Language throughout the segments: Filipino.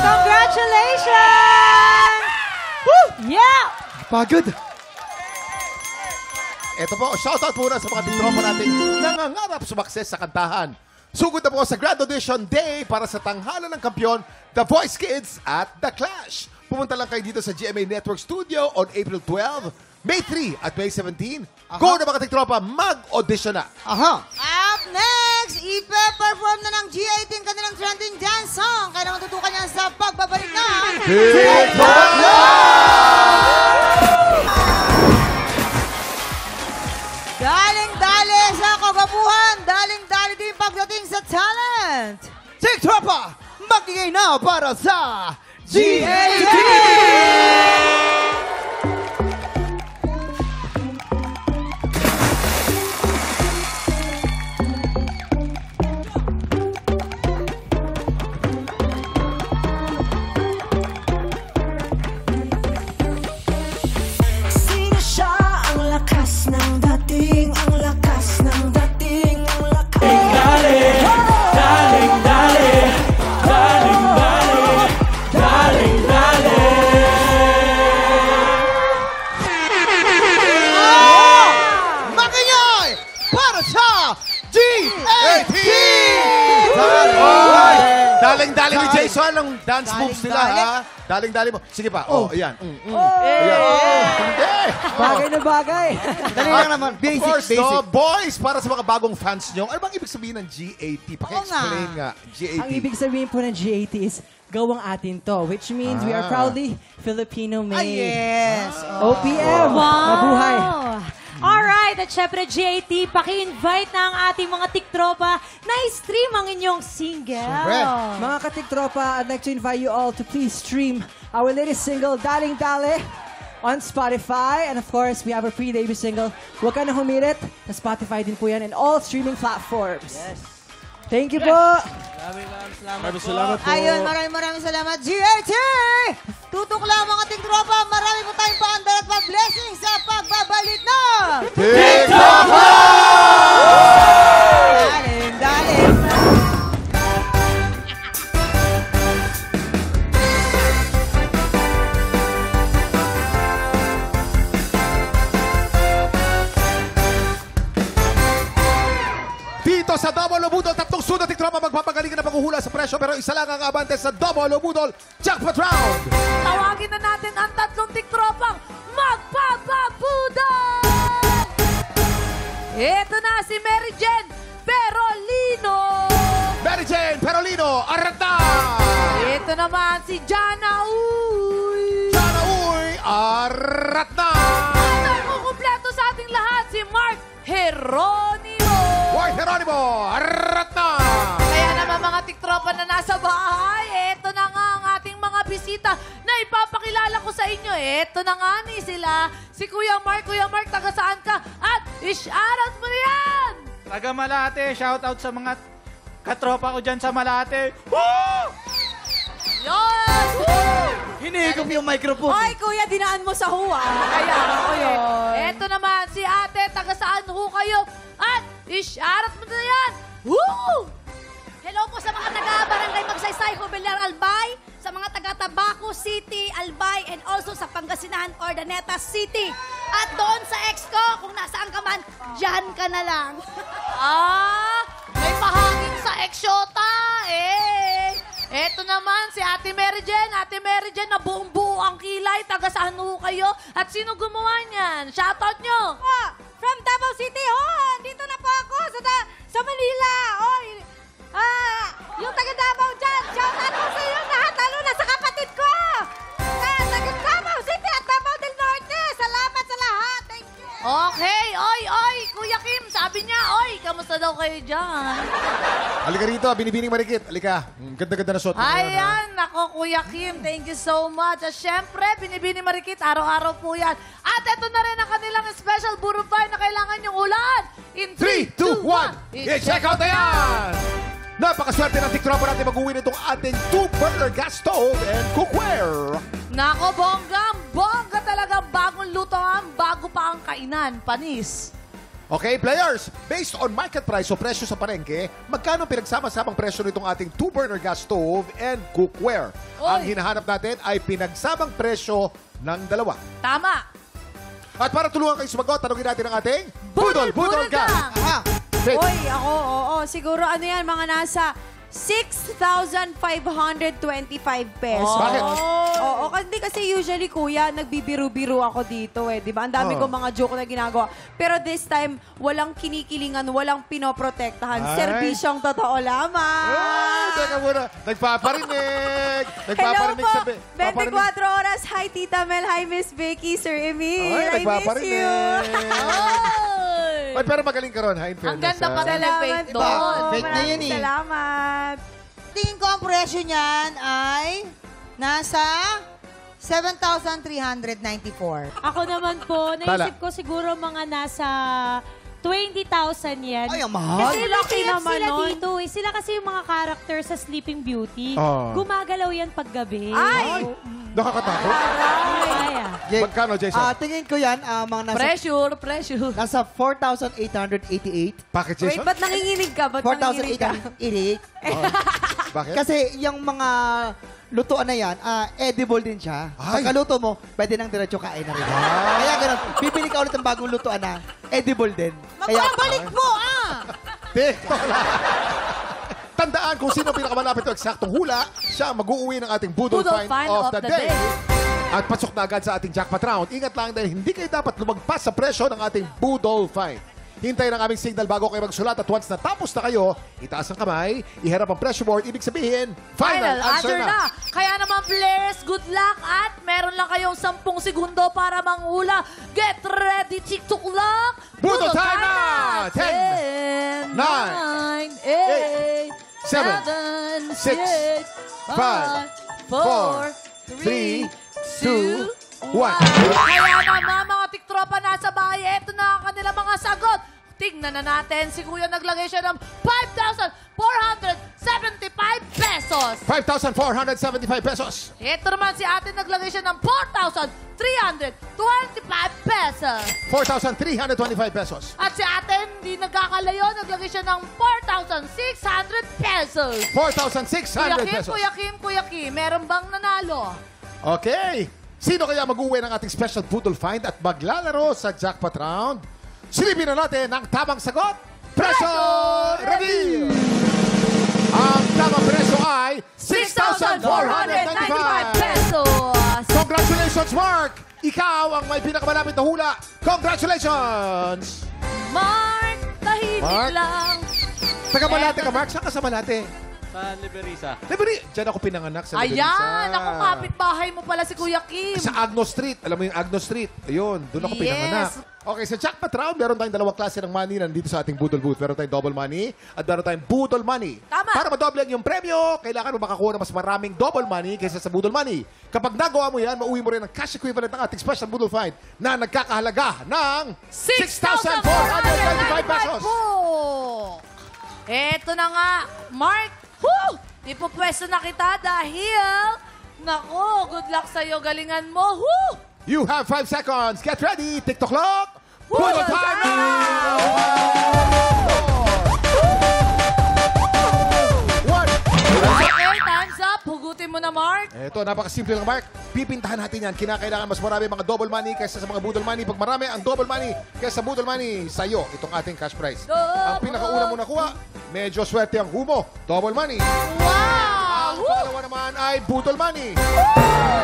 Congratulations! Woo! Yeah! Pagod. Ito po, shoutout muna sa mga tiktropa natin nangangarap sumakses sa kantahan. Sugod na po sa Grand Audition Day para sa tanghalan ng kampyon, The Voice Kids at The Clash. Pumunta lang kayo dito sa GMA Network Studio on April 12, May 3 at May 17. Go na mga tiktropa, mag-audition na. Aha. Up next, ipe-perform na ng G18 kanilang trending dance song. Kaya naman tutukan niya sa pagbabalik na daling-dali sa kagabuhan, daling-dali din pagdating sa talent. TikTropa, magiging na para sa G18! Daling-dali ni Jason ang dance moves nila, Daling-dali. ha? Daling-dali mo. Sige pa. Oh, ayan. Ayan. Hindi. Bagay na bagay. Dali lang naman. Of Basic, course, basic. no? Boys, para sa mga bagong fans nyo, ano bang ibig sabihin ng GAT? Paki-explain Oo nga. GAT. Ang ibig sabihin po ng GAT is gawang atin to, which means we are proudly Filipino-made. yes. OPM. Mabuhay. Alright, at syempre GAT, paki-invite na ang ating mga tiktropa na i-stream ang inyong single. Siyempre. Mga katiktropa, I'd like to invite you all to please stream our latest single, Daling Dale, on Spotify. And of course, we have a pre-debut single, Huwag Ka Na Humirit, na Spotify din po yan and all streaming platforms. Thank you po! Maraming salamat po. Ayun, maraming salamat, GAT! Tutok lang mga tiktropa. Marami po tayong paandar at pa-blessing sa pagbabalik na! TikTok Daling. Dito sa Double Budol, tatlong sunod tiktropa magpapagaling na paghuhula sa presyo pero isa lang ang abante sa Double Budol Jackpot Round. Tawagin na natin ang tatlong tiktropang magpapabudol! Ito na si Mary Jen Perolino! Mary Jane Perolino, Arata! Ito naman si Jana Uy! Sana Uy, Arata! At ang kukumpleto sa ating lahat si Mark Heronimo! White Geronimo, Arata! Kaya naman mga tiktropa na nasa bahay, eto na nga ang ating mga bisita na ipapakilala ko sa inyo. Eto na nga ni sila, si Kuya Mark, taga saan ka? At i-shoutout mo na yan! Taga Malate, shoutout sa mga katropa ko dyan sa Malate. Woo! Yon! Hinihigop yung microphone. Ay, Kuya, dinaan mo sa huwa. Kaya ako yun. Eto naman, si ate, taga saan ho kayo? At i-shoutout mo na yan! Woo! Hello po sa mga taga-Barangay Magsaysay, Jubilar, Albay, sa mga taga-Tabaco City, Albay, and also sa Pangasinan, Ordaneta City. At doon sa ex ko, kung nasaan ka man, dyan ka na lang. May pahangin sa eksyota, eh. Eto naman, si Ate Mary Jen. Ate Mary Jen, na buong-buo ang kilay. Taga saan ho kayo? At sino gumawa niyan? Shoutout nyo. From Davao City, dito na po ako sa Manila. Yung taga Davao dyan, shout out po sa iyo lahat, lalo na sa kapatid ko. Taga Davao City at Davao del Norte. Salamat sa lahat. Thank you. Okay, oy, Kuya Kim, sabi niya, kamusta daw kayo dyan? Halika rito, binibining marikit. Halika, ganda-ganda na shot. Ayan, nako Kuya Kim, thank you so much. At syempre, binibini marikit, araw-araw po yan. At ito na rin ang kanilang special Burufay na kailangan yung ulan. In 3, 2, 1, i-check out na yan! Napakaswerte ng tiktropa natin mag-uwi nitong ating 2-burner gas stove and cookware. Nako, bongga talaga, bagong lutoan, bago pa ang kainan, panis. Okay, players, based on market price o presyo sa palengke, magkano pinagsama-samang presyo nitong ating 2-burner gas stove and cookware? Ang hinahanap natin ay pinagsamang presyo ng dalawa. Tama. At para tulungan kayo sumagot, tanongin natin ang ating Budol Gas! Aha. Faith. Ako, siguro ano yan, mga nasa 6,525 pesos. Bakit? Oo, kasi usually, kuya, nagbibiru-biru ako dito eh. Di ba? Ang dami ko mga joke na ginagawa. Pero this time, walang kinikilingan, walang pinoprotektahan. Ay. Serbisyong totoo lamang. Teka muna, nagpaparinig! Hello po! Paparinig. 24 oras. Hi, Tita Mel. Hi, Miss Becky, Sir Emil. Ay, I miss nagpaparinig. you. Ay, pero magaling ka ron, ha? In Ang fairness, ganda ha? pa rin Salamat Faith po. doon. Fake na yan eh. Salamat. Tingin ko ang presyo niyan ay nasa 7,394. Ako naman po, naisip ko siguro mga nasa 20,000 yan. Ay, ang mahal. Kasi Laki laki naman sila nun. dito eh. Sila kasi yung mga character sa Sleeping Beauty. Oh. Gumagalaw yan paggabi. Ay! Nakakatakot. Ay, Jake, Magkano, Jason? tingin ko yan, mga nasa, Pressure. nasa 4,888. Bakit, Wait, Jason? ba't nanginginig ka? Ba't nanginginig ka? 4,888. Bakit? Kasi yung mga lutuan na yan, edible din siya. Ay. Pagkaluto mo, pwede nang diretso kain na rin. Kaya ganun, bibili ka ulit ng bagong lutuan na edible din. Kaya, Magbabalik po, TikTok Lock. Tandaan kung sino pinakamalapit o eksaktong hula, siya mag-uuwi ng ating Budol Find of the Day. At pasok na agad sa ating jackpot round. Ingat lang dahil hindi kayo dapat lumagpas sa presyo ng ating Budol Find. Hintayin ang aming signal bago kayo magsulat at once natapos na kayo, itaas ang kamay, iharap ang pressure board, ibig sabihin, final answer na. Kaya naman players, good luck at meron lang kayong 10 segundo para manghula. Get ready, TikTok Lock! Budol time na! 10, 9, 8, 7, 6, 5, 4, 3, 2, 1. Kaya naman mga tiktropa nasa bahay, eto na ang kanilang mga sagot. Tignan na natin, si Kuya naglagay siya ng 5,475 pesos. 5,475 pesos. Ito naman si ate naglagay siya ng 4,325 pesos. 4,325 pesos. At si ate hindi nagkakalayo, naglagay siya ng 4,600 pesos. 4,600 pesos. Kuya Kim, meron bang nanalo? Okay. Sino kaya mag-uwi ng ating special Budol Find at maglalaro sa jackpot round? Silipin na natin ang tamang sagot. Presyo reveal! Ang tamang presyo ay 6,495 pesos. Congratulations, Mark! Ikaw ang may pinakamalapit na hula. Congratulations! Mark, tahimik Mark? lang. Taga Malate ka, Mark? Saan ka sa Malate? Sa Liberisa. Diyan ako pinanganak sa Liberisa. Ayan, ako kapit-bahay mo pala si Kuya Kim. Sa Agnos Street. Alam mo yung Agnos Street? Ayun, doon ako Yes. pinanganak. Okay, sa jackpot round, meron tayong dalawang klase ng money nandito sa ating Budol Booth. Meron tayong double money at meron tayong Budol Money. Tama. Para madoble ang iyong premyo, kailangan mo makakuha ng mas maraming double money kaysa sa Budol Money. Kapag nagawa mo yan, mauwi mo rin ang cash equivalent ng ating special Budol Find na nagkakahalaga ng 6,495 pesos. Eto na nga, Mark. Woo! Ipupwesto na kita dahil, nako, good luck sa'yo, galingan mo. Woo! You have 5 seconds. Get ready. TikTok clock. Budol time now! 1. Okay, time's up. Hugutin mo na, Mark. Ito, napakasimple lang, Mark. Pipintahan natin yan. Kinakailangan mas marami mga double money kaysa sa mga Budol Money. Pag marami ang double money kaysa sa Budol Money, sa'yo itong ating cash prize. Ang pinakauna mo nakuha, medyo swerte ang humo. Double money. Wow! Ang pangalawa naman ay Budol Money.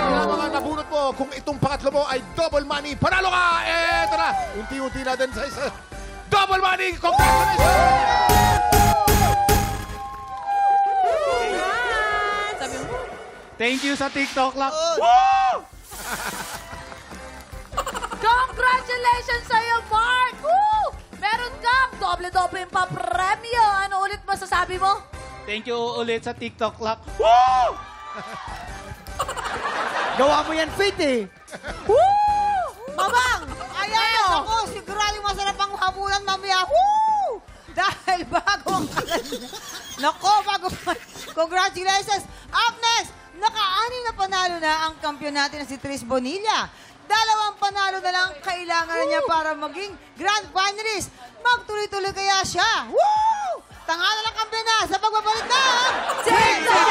Kaya mga nabunot mo, kung itong pangatlo mo ay double money, panalo ka! Eto na! Unti-unti natin sa isa. Double money! Congratulations! Thank you sa TikTok Lock. Congratulations sa'yo, Mark! Woo! Meron kang doble-doble pa premyo. Ano ulit masasabi mo? Thank you ulit sa TikTok Lock. Gawa mo yan, Faith eh. Mamang! Ayan! Ako, sigurado masarap ang habulan mamaya. Woo! Dahil bago ang Nako, bago pa. Congratulations! Up next, naka-anim na panalo na ang kampiyon natin na si Tris Bonilla. 2 panalo na lang kailangan niya para maging grand finalist. Magtuloy-tuloy kaya siya. Woo! Tanghala lang kampiyon na sa pagbabalik ng TikTok!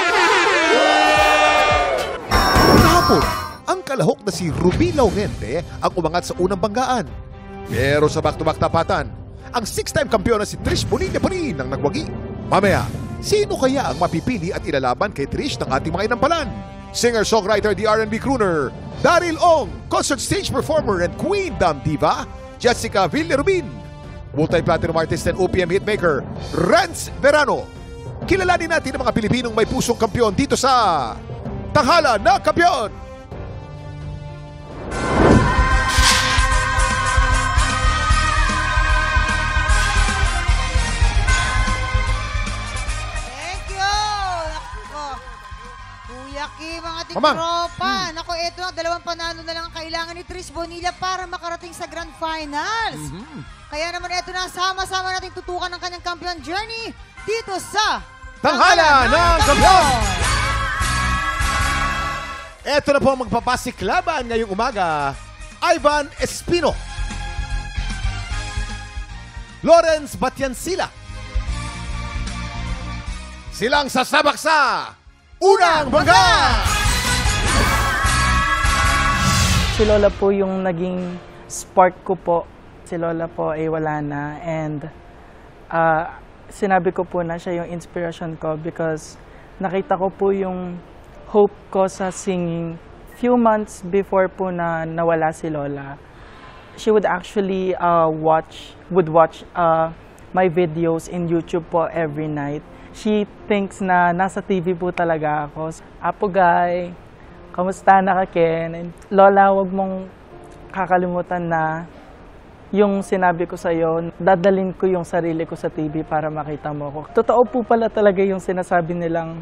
Kahapon, ang kalahok na si Ruby Laurente ang umangat sa unang banggaan. Pero sa back-to-back tapatan, ang 6-time kampiyon na si Trish Bonilla pa rin ang nagwagi. Mamaya, sino kaya ang mapipili at ilalaban kay Trish ng ating mga inampalan? Singer-songwriter, the R&B crooner, Daryl Ong, concert stage performer and Queen Dam Diva, Jessica Villarubin, multi-platinum artist and OPM hitmaker, Renz Verano. Kilalanin natin ang mga Pilipinong may pusong kampiyon dito sa Tanghala na Kampiyon! Thank you! Nako. Kuya Kim, mga Mamang. tiktropa. Nako, ito na, 2 panalo na lang ang kailangan ni Tris Bonilla para makarating sa Grand Finals. Kaya naman ito na, sama-sama nating tutukan ang kanyang kampiyon journey dito sa Tanghala ng Kampiyon! Ito na po ang magpapasiklaban ngayong umaga, Ivan Espino, Lawrence Batiansila. Silang sasabak sa unang bangga! Si Lola po yung naging spark ko po. Si Lola po ay wala na and sinabi ko po na siya yung inspiration ko because nakita ko po yung hope ko sa singing few months before po na nawala si Lola. She would actually watch my videos in YouTube po every night. She thinks na nasa TV po talaga ako. Apo Guy, kamusta na ka Ken? Lola, wag mong kakalimutan na yung sinabi ko sa'yo, dadalin ko yung sarili ko sa TV para makita mo ako. Totoo po pala talaga yung sinasabi nilang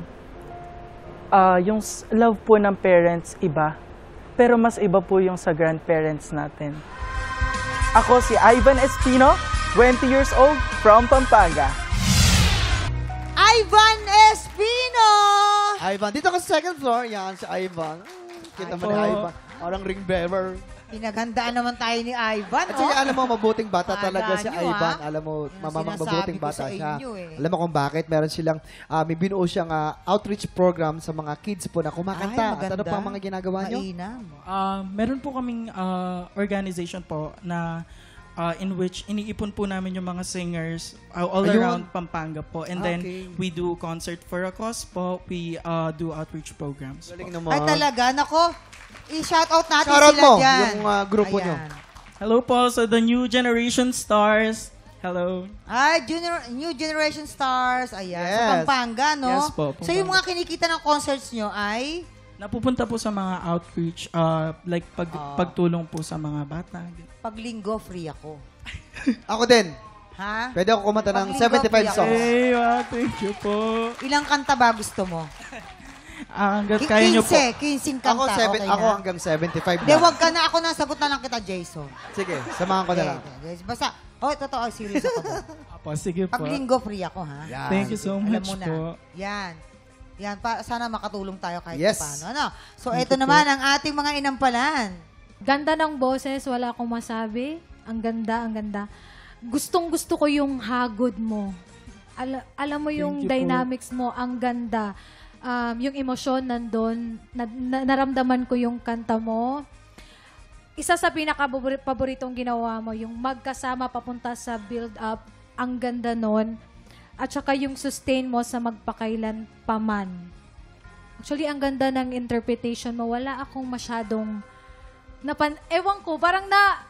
yung love po ng parents iba, pero mas iba po yung sa grandparents natin. Ako si Ivan Espino, 20 years old, from Pampanga. Ivan Espino! Ivan, dito ka sa second floor. Yan, si Ivan. Kita mo ni Ivan. Parang ring bearer. Pinaghandaan naman tayo ni Ivan, At saka alam mo, mabuting bata talaga si Akala nyo, Ivan. ha? Alam mo, Yan ang mabuting sinasabi ko bata sa siya. inyo, eh. Alam mo kung bakit? Meron silang, may binuo siyang outreach program sa mga kids po na kumakanta. At ano pa ang mga ginagawa nyo? Mainam. Meron po kaming organization po na in which iniipon po namin yung mga singers all Ayun. around Pampanga po. And then Okay. we do concert for a cause po. We do outreach programs po. Galing naman. Ay talaga, nako. I-shoutout natin Shoutout sila mo, dyan. yung grupo nyo. Hello po sa the new generation stars. Hello. Ay, New Generation Stars. Ayan, sa Yes. Pampanga, no? Yes po, So yung Pampanga. mga kinikita ng concerts nyo ay... Napupunta po sa mga outreach, like pagtulong po sa mga bata. Paglinggo, free ako. Ako din. Ha? Pwede ako kumanta ng Paglinggo, 75 free ako. songs. Hey, thank you po. Ilang kanta ba gusto mo? Hanggat kaya nyo po. 15 kanta, okay Ako na? hanggang 75 Hindi, na. wag ka na. Ako na, sagot na lang kita, Jason. Sige, samahan ko na lang. Basta, totoo, serious ako doon. Apo, sige po. Paglinggo, free ako, ha? Yan. Thank you so Alam much mo na. po. Yan. Yan, sana makatulong tayo kahit Yes. paano. Ano? So, ito naman ang ating mga inampalan. Ganda ng boses, wala akong masabi. Ang ganda, ang ganda. Gustong-gusto ko yung hagod mo. Alam mo yung Thank you po. dynamics mo, ang ganda. Yung emosyon nandun, naramdaman ko yung kanta mo. Isa sa pinaka-paboritong ginawa mo, yung magkasama papunta sa build-up, ang ganda nun. At saka yung sustain mo sa magpakailan paman. Actually, ang ganda ng interpretation mo. Wala akong masyadong ewan ko, parang na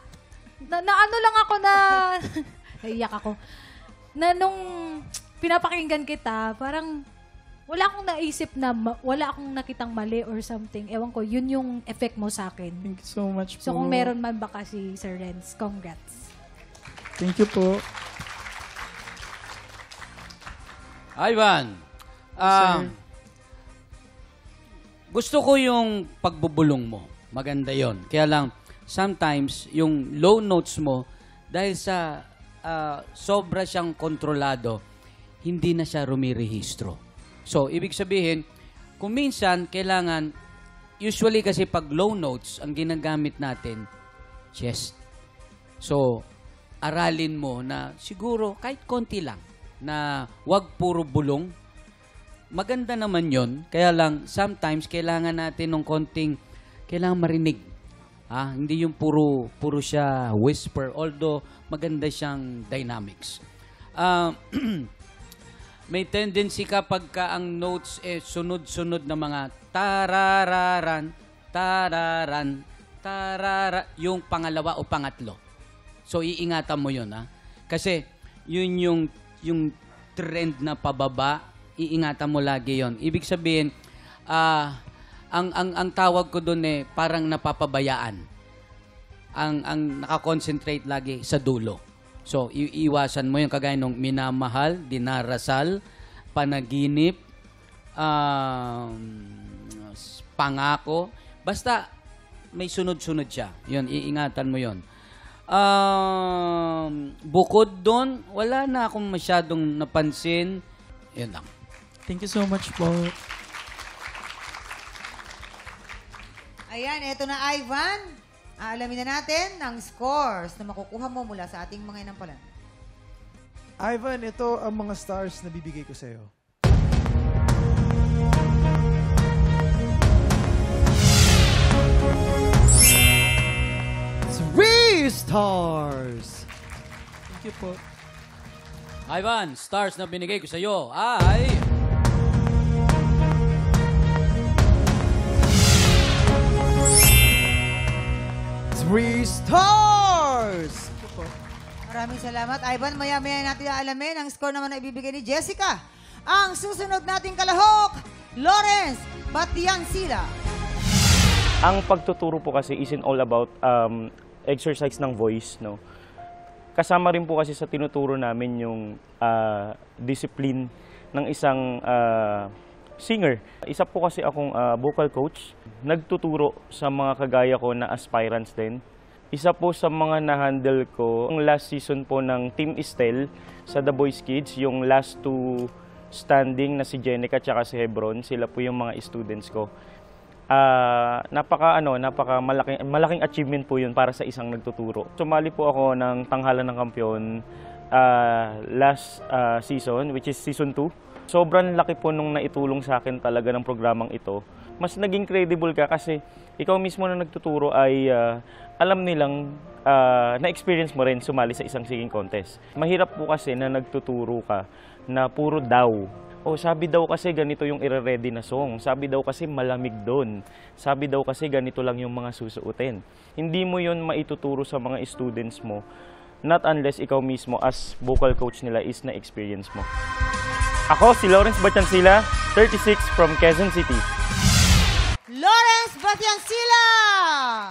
ano lang ako na naiyak ako. Na nung pinapakinggan kita, parang wala akong naisip na wala akong nakitang mali or something. Ewan ko, yun yung effect mo sa akin. Thank you so much po. So kung meron man baka si Sir Renz, congrats. Thank you po. Ivan, Sir. gusto ko yung pagbubulong mo. Maganda yon. Kaya lang, sometimes, yung low notes mo, dahil sa sobra siyang kontrolado, hindi na siya rumirehistro. So, ibig sabihin, kung minsan, kailangan, usually kasi pag low notes, ang ginagamit natin, chest. So, aralin mo na siguro, kahit konti lang, na wag puro bulong. Maganda naman yon. Kaya lang, sometimes, kailangan natin ng konting, kailangan marinig. Hindi yung puro siya whisper, although maganda siyang dynamics. May tendency kapag ang notes sunod-sunod na mga tarararan, tararan, tarara, yung pangalawa o pangatlo. So, iingatan mo yun, Kasi, yun yung trend na pababa, iingatan mo lagi yon. Ibig sabihin, ang tawag ko doon parang napapabayaan. Ang nakakonsentrate lagi sa dulo. So, iiwasan mo yung kagaya nung minamahal, dinarasal, panaginip, pangako. Basta, may sunod-sunod siya. Yun, iingatan mo yun. Bukod doon, wala na akong masyadong napansin. Yun lang. Thank you so much po. Ayan, eto na Ivan. Aalamin na natin ang scores na makukuha mo mula sa ating mga inampalan. Ivan, ito ang mga stars na bibigay ko sa'yo. Three stars! Thank you po. Ivan, stars na binigay ko sa iyo ay... 3 stars! Maraming salamat, Ivan. Maya-maya natin aalamin ang score naman na ibibigay ni Jessica. Ang susunod nating kalahok, Lawrence Batiansila. Ang pagtuturo po kasi isn't all about exercise ng voice, no? Kasama rin po kasi sa tinuturo namin yung discipline ng isang singer. Isa po kasi akong vocal coach. Nagtuturo sa mga kagaya ko na aspirants din. Isa po sa mga na-handle ko, ang last season po ng Team Estel sa The Boys Kids, yung last 2 standing na si Jenica at si Hebron, sila po yung mga students ko. Napaka malaking achievement po yun para sa isang nagtuturo. Sumali po ako ng Tanghalan ng Kampiyon last season, which is season 2. Sobrang laki po nung naitulong sa akin talaga ng programang ito. Mas naging credible ka kasi ikaw mismo na nagtuturo ay alam nilang na-experience mo rin sumali sa isang singing contest. Mahirap po kasi na nagtuturo ka na puro daw. O sabi daw kasi ganito yung ire-ready na song. Sabi daw kasi malamig doon. Sabi daw kasi ganito lang yung mga susuotin. Hindi mo yun maituturo sa mga students mo. Not unless ikaw mismo as vocal coach nila is na-experience mo. Ako si Lawrence Batiansila, 36 from Quezon City. Lawrence Batiansila!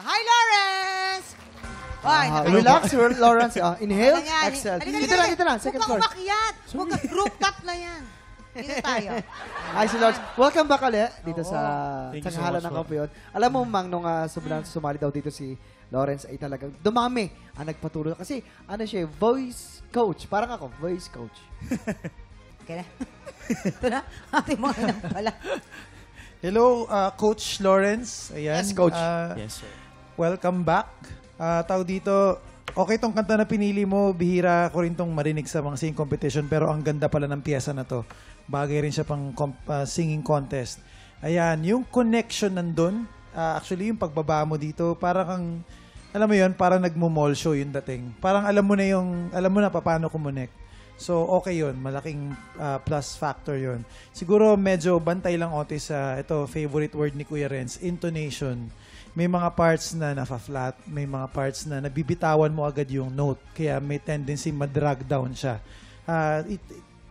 Hi, Lawrence! Relax, Lawrence. Inhale, Ayan, exhale. halika, Dito lang, second floor. Huwag kang umakyat. Huwag kang group cut na yan. Dito tayo. Ay, si Lawrence. Welcome back ulit dito sa Thank you so Tanghalan much ng po. Kampiyon. Alam mo, Mang, nung sumali daw dito si Lawrence ay talagang dumami ang nagpaturo. Kasi ano siya, voice coach. Parang ako, voice coach. Okay na. Ito na. Ating mga inang pala. Hello, Coach Lawrence. Ayan. Yes, Coach. Yes, sir. Welcome back. Tao dito, okay tong kanta na pinili mo, bihira ko rin tong marinig sa mga singing competition, pero ang ganda pala ng piyesa na to. Bagay rin siya pang singing contest. Ayan, yung connection nandun, actually yung pagbaba mo dito, parang kang, alam mo yun, parang nagmo-mall show yung dating. Parang alam mo na paano kumonek. So, okay yun. Malaking plus factor yun. Siguro medyo bantay lang onti sa ito, favorite word ni Kuya Renz, intonation. May mga parts na nafa-flat, may mga parts na nabibitawan mo agad yung note. Kaya may tendency ma-drag down siya.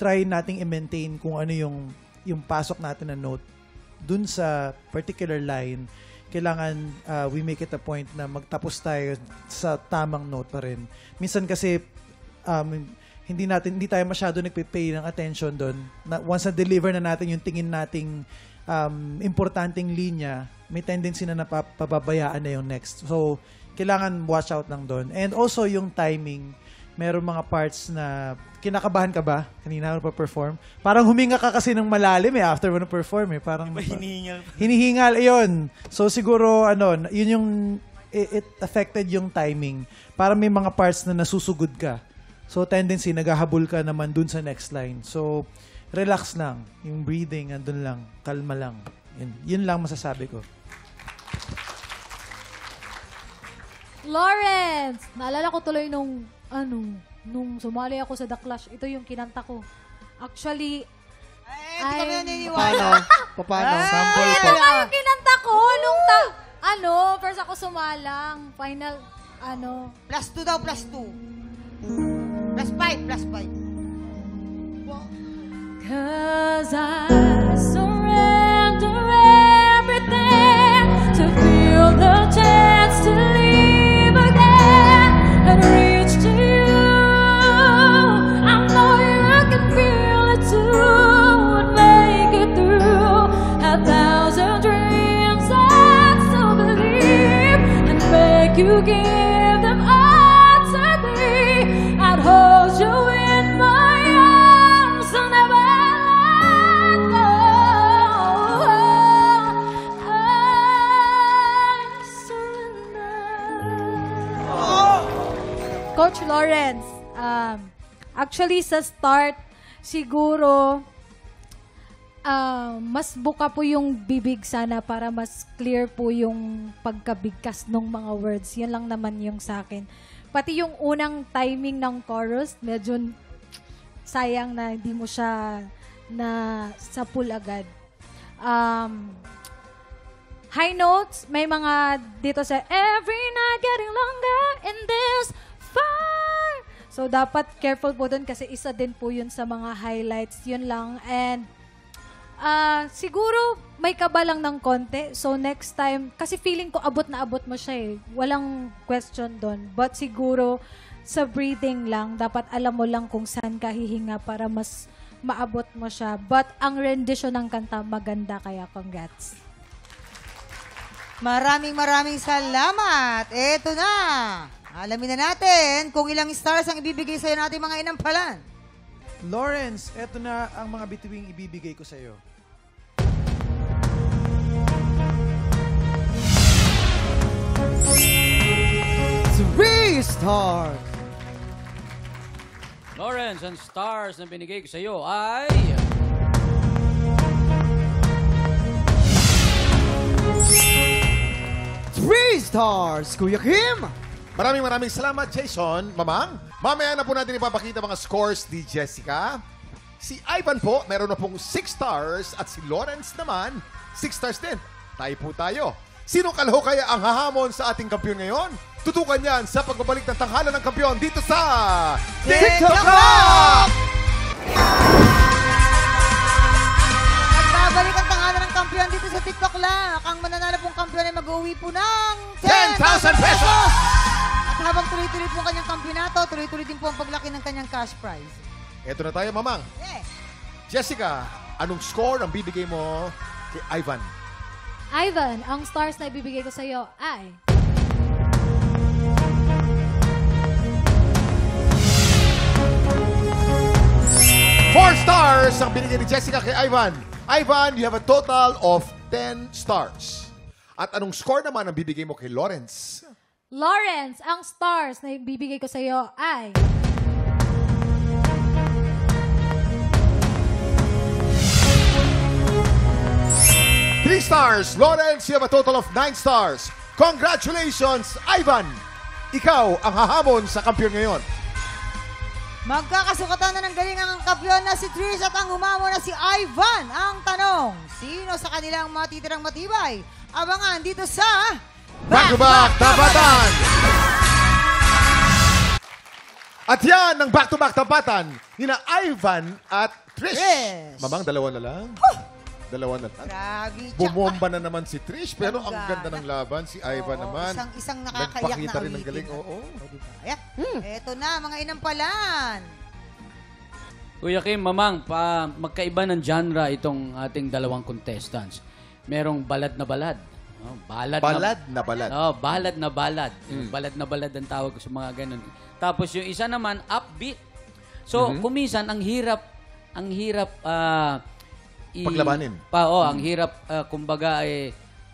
Try nating i-maintain kung ano yung pasok natin na note. Dun sa particular line, kailangan we make it a point na magtapos tayo sa tamang note pa rin. Minsan kasi hindi tayo masyado nagpe-pay ng attention doon. Once na-deliver na natin yung tingin nating importanteng linya, may tendency na napapabayaan na yung next. So, kailangan watch out lang doon. And also, yung timing, meron mga parts na kinakabahan ka ba? Kanina mo pa-perform? Parang huminga ka kasi ng malalim after mo na-perform Parang hinihingal. Hinihingal, ayun. So, siguro, yun yung, it affected yung timing. Parang may mga parts na nasusugod ka. So, tendency, naghahabol ka naman dun sa next line. So, relax lang. Yung breathing, andun lang. Kalma lang. Yun lang masasabi ko. Lawrence! Naalala ko tuloy nung sumali ako sa The Clash, ito yung kinanta ko. Actually, Hindi kami naniniwala. Paano? Sample Ito po. nga yung kinanta ko nung first ako sumalang. Final, Plus 2 daw, plus 2. Plus 5, plus 5. 'Cause I surrender everything to feel the chance to live again and reach to you. I know you can feel it too and make it through 1,000 dreams I still believe and make you give them all to me. I'd hold you in my arms and never let go. I surrender. Coach Lawrence, actually sa start, siguro, mas buka po yung bibig sana para mas clear po yung pagkabigkas ng mga words. Yan lang naman yung sa akin. Pati yung unang timing ng chorus, medyo sayang na hindi mo siya na sa pool agad. High notes, may mga dito sa every night getting longer in this fire. So, dapat careful po dun kasi isa din po yun sa mga highlights. Yun lang. And, siguro, may kaba lang ng konti. So, next time, kasi feeling ko abot na abot mo siya eh. Walang question dun. But siguro, sa breathing lang, dapat alam mo lang kung saan ka hihinga para mas maabot mo siya. But, ang rendition ng kanta, maganda kaya congrats. Maraming salamat. Eto na. Alamin na natin kung ilang stars ang ibibigay sa'yo ng ating mga inampalan. Lawrence, eto na ang mga bituing ibibigay ko sa'yo. Three stars. Lawrence, ang stars na binigay ko sa iyo ay... 3 stars, Kuya Kim. Maraming salamat, Jason. Mamang, mamaya na po natin ipapakita mga scores ni Jessica. Si Ivan po, meron na pong 6 stars at si Lawrence naman, 6 stars din. Tayo po tayo. Sino kalho kaya ang hahamon sa ating kampiyon ngayon? Tutukan yan sa pagbabalik ng tanghalan ng kampiyon dito sa TikTok Clock! Nagbabalik ang tanghalan ng kampiyon dito sa TikTok Clock. Ang mananalo pong kampiyon ay mag-uwi po ng 10,000 pesos! At habang tuloy-tuloy po ang kanyang kampiyonato, tuloy-tuloy din po ang paglaki ng kanyang cash prize. Eto na tayo, Mamang. Yes. Jessica, anong score ang bibigay mo kay Ivan? Ivan, ang stars na ibibigay ko sa iyo ay... 4 stars ang binigay ni Jessica kay Ivan. Ivan, you have a total of 10 stars. At anong score naman ang bibigay mo kay Lawrence? Lawrence, ang stars na ibibigay ko sa iyo ay... 3 stars. Lawrence, you have a total of 9 stars. Congratulations, Ivan! Ikaw ang hahamon sa kampiyon ngayon. Magkakasukatan na ng galing ang kampiyon na si Trish at ang humamo na si Ivan. Ang tanong, sino sa kanilang matitirang matibay? Abangan dito sa... Back-to-back Tapatan! At yan ang back-to-back Tapatan nina Ivan at Trish. Mamang, dalawa na lang. Dalawa na lang. Grabe. Bumomba na naman si Trish, pero ang ganda ng laban. Si Ivan naman. Isang nakakayak na nagpakita rin ng galing. Oo. Eto na, mga inampalan. Kuya Kim, Mamang, magkaiba ng genre itong ating dalawang contestants. Merong balad na balad. Oh, balad na balad. Oh, balad na balad. Balad na balad ang tawag ko sa mga ganun. Tapos yung isa naman, upbeat. So, kuminsan, ang hirap paglabanin. Ang hirap, kumbaga,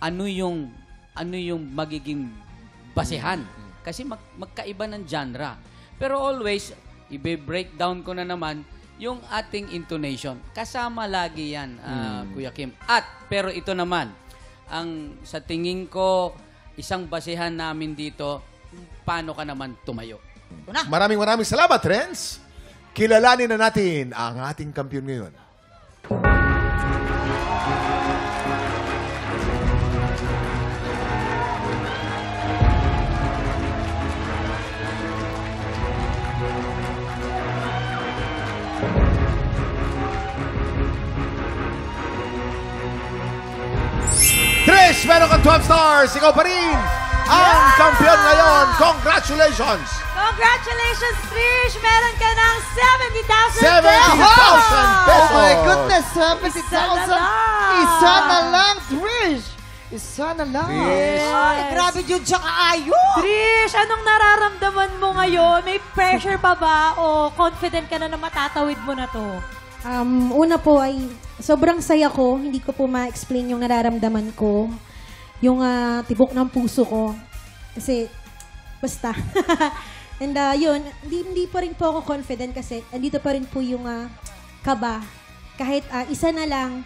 ano yung magiging basehan. Kasi magkaiba ng genre. Pero always, i-breakdown ko na naman yung ating intonation. Kasama lagi yan, Kuya Kim. Pero ito naman, sa tingin ko, isang basehan namin dito, paano ka naman tumayo. Maraming salamat, Renz. Kilalanin na natin ang ating kampiyon ngayon. Trish, meron kang 12 stars. Ikaw pa rin ang kampiyon ngayon. Congratulations! Congratulations, Trish! Meron ka ng 70,000 70,000 pesos! Oh my goodness, 70,000! Isa na lang, Trish! Isa na lang. Ay, grabe yun siya kaayo. Trish, anong nararamdaman mo ngayon? May pressure pa ba? O confident ka na matatawid mo na to? Una po ay sobrang saya ko. Hindi ko po ma-explain yung nararamdaman ko. Yung tibok ng puso ko. Kasi, basta. And yun, hindi pa rin po ako confident kasi andito pa rin po yung kaba. Kahit isa na lang,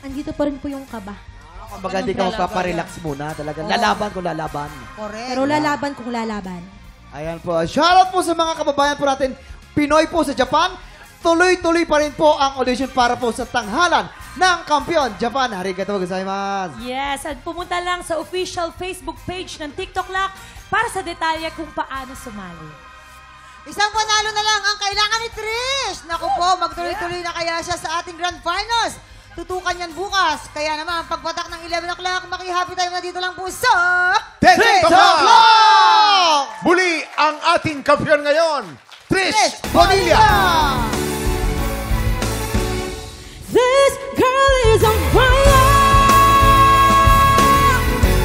andito pa rin po yung kaba. Kumbaga hindi ka magpaparelax muna. Talagang lalaban kung lalaban. Correct. Pero lalaban kung lalaban. Ayan po. Shoutout po sa mga kababayan po natin. Pinoy po sa Japan. tuloy-tuloy pa rin po ang audition para po sa tanghalan ng kampiyon Japan. Arigatou gozaimasu. Yes, at pumunta lang sa official Facebook page ng TikTok Lock para sa detalye kung paano sumali. Isang panalo na lang ang kailangan ni Trish. Naku po, magtuloy-tuloy na kaya siya sa ating Grand Finals. Tutukan yan bukas. Kaya naman, pagpatak ng 11 o'clock, makihappy tayo na dito lang po sa... TikTok Lock! Muli ang ating kampiyon ngayon, Trish Bonilla! This